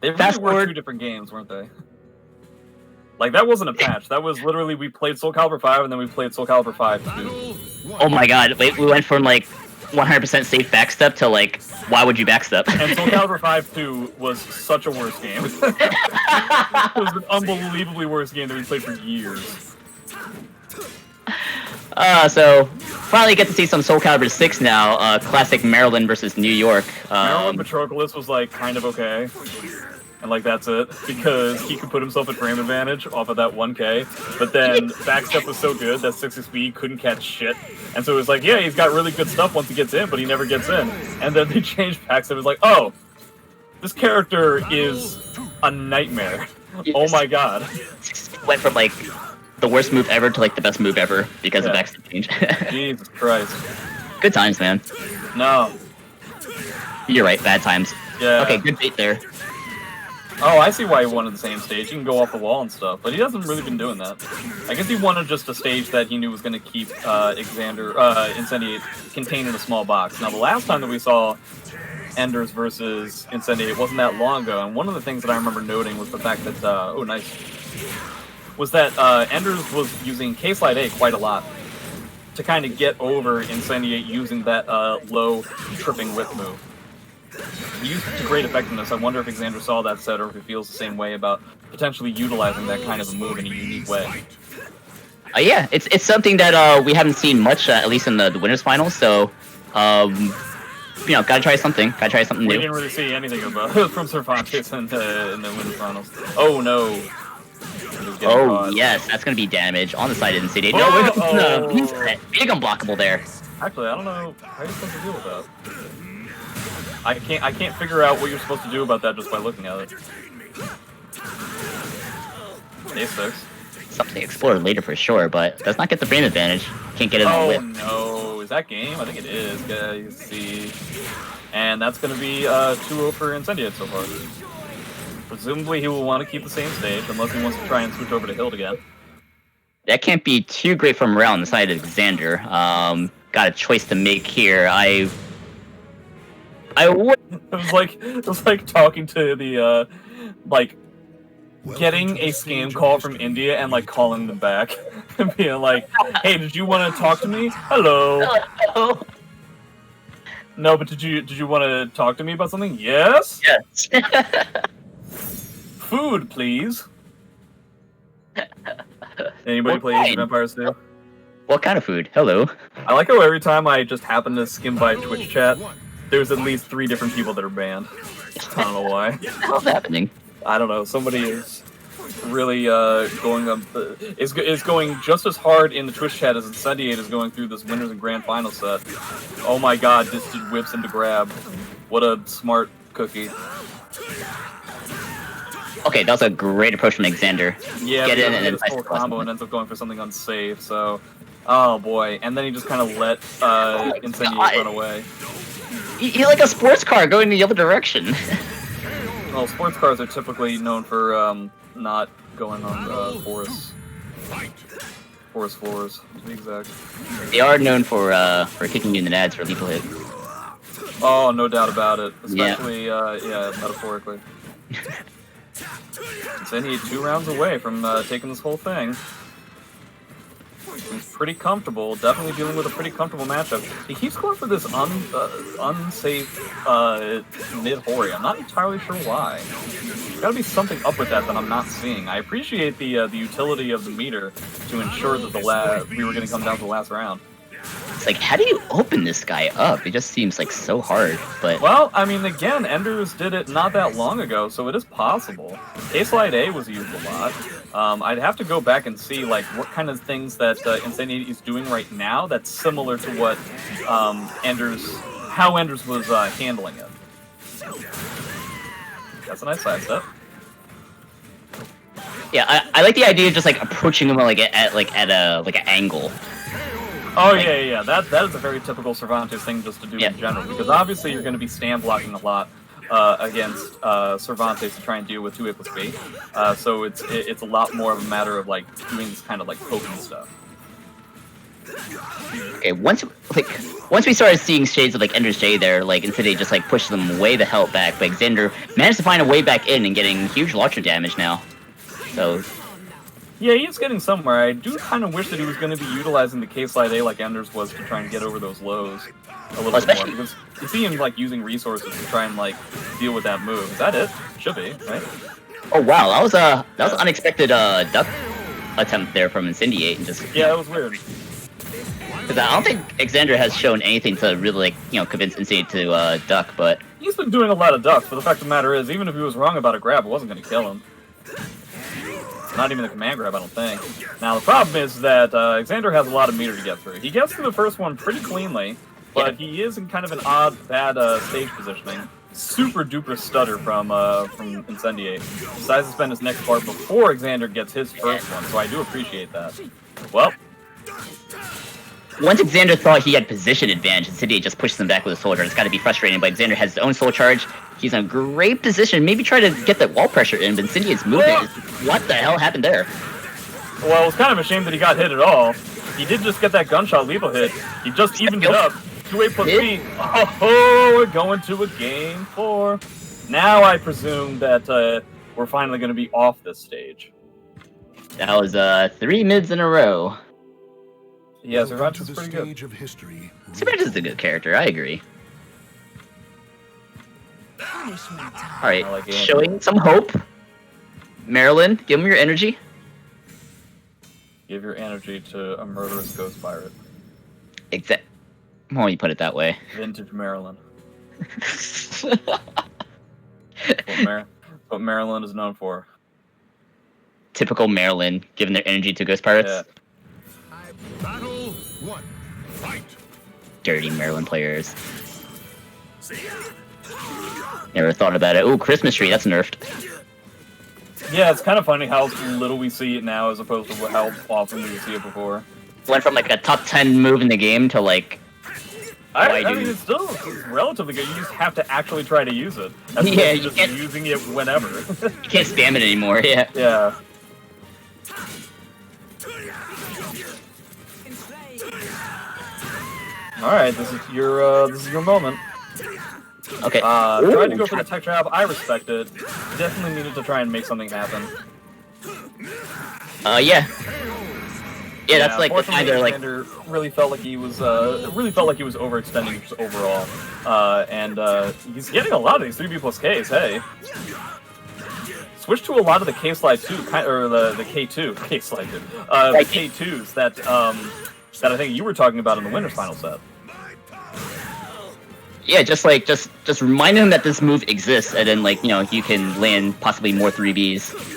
They really Fast were forward. 2 different games, weren't they? Like, that wasn't a patch. That was literally, we played Soul Calibur 5, and then we played Soul Calibur 5 2. Oh my god, wait, we went from like 100% safe backstep to like, why would you backstep? And Soul Calibur 5 2 was such a worse game. It was an unbelievably worse game that we played for years. So finally get to see some Soul Calibur 6 now. Classic Maryland versus New York. Maryland Patroclus was like kind of okay. And like that's it, because he could put himself at frame advantage off of that 1K, but then backstep was so good that 6XP couldn't catch shit, and so it was like, yeah, he's got really good stuff once he gets in, but he never gets in. And then they changed backstep. It was like, oh, this character is a nightmare. Oh my god. Went from like the worst move ever to like the best move ever because of backstep change. Jesus Christ. Good times, man. No. You're right, bad times. Yeah. Okay, good bait there. Oh, I see why he wanted the same stage. He can go off the wall and stuff, but he hasn't really been doing that. I guess he wanted just a stage that he knew was going to keep Exander, Incendiate contained in a small box. Now, the last time that we saw Enders versus Incendiate wasn't that long ago, and one of the things that I remember noting was the fact that, oh, nice, was that Enders was using K-Slide A quite a lot to kind of get over Incendiate using that low tripping whip move. He used it to great effectiveness. I wonder if Exander saw that set or if he feels the same way about potentially utilizing that kind of a move in a unique way. Yeah, it's something that we haven't seen much, at least in the winners finals. So, you know, gotta try something. Gotta try something new. We didn't really see anything about from Cervantes in the winners finals. Oh no. Oh caught. yes, that's gonna be damage on the side of Incendiate. No, he's big unblockable there. Actually, I don't know how you're supposed to deal with that. I can't figure out what you're supposed to do about that just by looking at it. Day 6. Something explored later for sure, but does not get the frame advantage. Can't get it on whip. No, is that game? I think it is. Yeah, you can see. And that's going to be 2-0 for Incendiate so far. Presumably he will want to keep the same stage, unless he wants to try and switch over to Hild again. That can't be too great for morale on the side of Exander. Got a choice to make here. I would. It was like talking to the like getting a scam call from India and like calling them back and being like, "Hey, did you want to talk to me? Hello." Hello. No, but did you want to talk to me about something? Yes. Yes. Food, please. Anybody play Age of Empires 2? What kind of food? Hello. I like how every time I just happen to skim by Twitch chat, there's at least 3 different people that are banned. I don't know why. What's happening? I don't know. Somebody is really going up. Is going just as hard in the Twitch chat as Incendiate is going through this winners and grand final set. Oh my god, this dude whips him to grab. What a smart cookie. Okay, that was a great approach from Exander. Yeah, get in and then then full combo and ends up going for something unsafe. So, oh boy, and then he just kind of let Incendiate run away. You're like a sports car going the other direction. Well, sports cars are typically known for not going on forest floors, to be exact. They are known for kicking you in the nads for a lethal hit. Oh, no doubt about it. Especially, yeah metaphorically. Incendiate 2 rounds away from taking this whole thing. He's pretty comfortable, definitely dealing with a pretty comfortable matchup. He keeps going for this unsafe mid-Hori. I'm not entirely sure why. There's gotta be something up with that I'm not seeing. I appreciate the utility of the meter to ensure that we were going to come down to the last round. It's like, how do you open this guy up? It just seems like so hard, but... Well, I mean, again, Enders did it not that long ago, so it is possible. K-Slide A was used a lot. I'd have to go back and see, like, what kind of things that Incendiate is doing right now that's similar to what how Enders was handling it. That's a nice sidestep. Yeah, I like the idea of just, like, approaching him, like, at an angle. Oh, yeah. That is a very typical Cervantes thing just to do in general, because obviously you're going to be stand blocking a lot against Cervantes to try and deal with 2A plus B. So it's a lot more of a matter of, like, doing this kind of, like, poking stuff. Okay, once we started seeing shades of like Ender's J there, like Incendiate just like pushed them way the hell back, but Exander managed to find a way back in and getting huge launcher damage now. So yeah, he is getting somewhere. I do kind of wish that he was going to be utilizing the K-Slide A like Ender's was to try and get over those lows a little bit more. Because you see him like using resources to try and like deal with that move. Is that it? Should be, right? oh wow, that was an unexpected duck attempt there from Incendiate and just Yeah, that was weird. Because I don't think Exander has shown anything to really, like, convince Incendiate to duck, but He's been doing a lot of ducks, but the fact of the matter is, even if he was wrong about a grab, it wasn't going to kill him. Not even the command grab, I don't think. Now, the problem is that Exander has a lot of meter to get through. He gets through the first one pretty cleanly, but he is in kind of an odd, bad stage positioning. Super duper stutter from Incendiate. Decides to spend his next part before Exander gets his first one, so I do appreciate that. Well, once Exander thought he had position advantage, Incendiate just pushes him back with a soul charge. It's got to be frustrating, but Exander has his own soul charge. He's in a great position. Maybe try to get that wall pressure in, but Incendiate's movement is... What the hell happened there? well, it was kind of a shame that he got hit at all. He did just get that gunshot lethal hit. He just evened it up. 2A plus B. Oh, we're going to a game 4. Now I presume that we're finally going to be off this stage. That was 3 mids in a row. Yeah, Cervantes is pretty good. Cervantes is a good character, I agree. Alright, like showing some hope. Marilyn, give him your energy. Give your energy to a murderous ghost pirate. Why don't you put it that way? Vintage Maryland. What Maryland is known for. Typical Maryland, giving their energy to ghost pirates. Yeah. Battle 1. Fight. Dirty Maryland players. Never thought about it. Ooh, Christmas tree, that's nerfed. Yeah, it's kind of funny how little we see it now as opposed to how often we see it before. Went from like a top 10 move in the game to like... I mean, it's still relatively good. You just have to actually try to use it. As Yeah, opposed to just using it whenever. You can't spam it anymore, yeah. Yeah. Alright, this is your moment. Okay. Tried to go for the tech trap. I respect it. Definitely needed to try and make something happen. Yeah. Yeah, that's like either like Exander really felt like he was overextending just overall, and he's getting a lot of these 3B plus Ks. Hey, switch to a lot of the K slide 2, or the K2 K slide 2, the K2s that I think you were talking about in the winners final set. Yeah, just remind him that this move exists, and then like you can land possibly more 3Bs.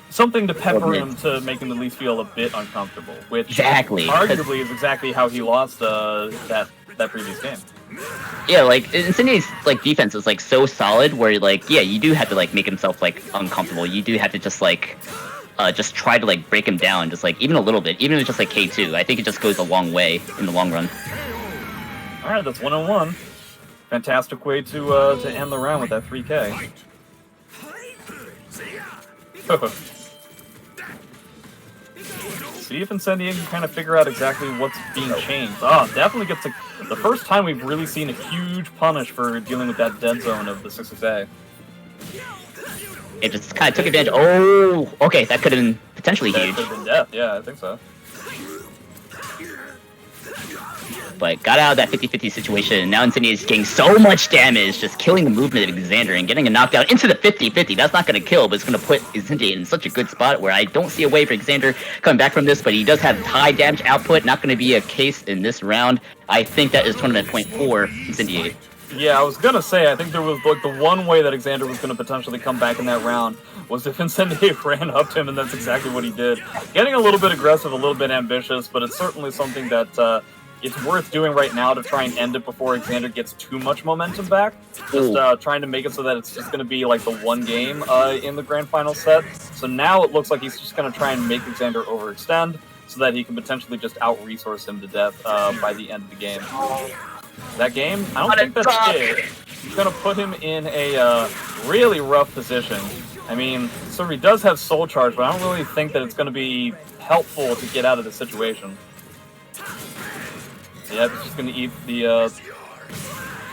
Something to pepper him to make him at least feel a bit uncomfortable, which arguably is exactly how he lost that previous game. Yeah, like Incendiate's like defense is like so solid where like you do have to like make himself like uncomfortable. You do have to just like just try to like break him down, just like even a little bit, even if it's just like K2. I think it just goes a long way in the long run. All right, that's 1-on-1. Fantastic way to end the round with that 3K. See if Incendiate can kind of figure out exactly what's being changed. Oh, definitely gets the first time we've really seen a huge punish for dealing with that dead zone of the 6-6A. It just kind of took advantage. Oh, okay, that could have been potentially huge. Could have been death, yeah, I think so. But got out of that 50-50 situation, and now Incendiate is getting so much damage, just killing the movement of Exander and getting a knockdown into the 50-50. That's not going to kill, but it's going to put Incendiate in such a good spot where I don't see a way for Exander coming back from this, but he does have high damage output. Not going to be a case in this round. I think that is tournament point for Incendiate. Yeah, I was going to say, I think there was like the one way that Exander was going to potentially come back in that round was if Incendiate ran up to him, and that's exactly what he did. Getting a little bit aggressive, a little bit ambitious, but it's certainly something that... it's worth doing right now to try and end it before Exander gets too much momentum back. Just trying to make it so that it's just going to be like the one game in the grand final set. So now it looks like he's just going to try and make Exander overextend so that he can potentially just out-resource him to death by the end of the game. That game? I don't think that's it. He's going to put him in a really rough position. I mean, so he does have soul charge, but I don't really think that it's going to be helpful to get out of the situation. Yep, he's just gonna eat the.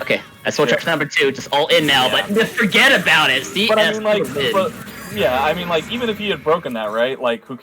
Okay, I switch charge number 2, just all in now, Yeah. but just forget about it. See, But I mean, like, mid. but yeah, I mean, like, even if he had broken that, right? Like, who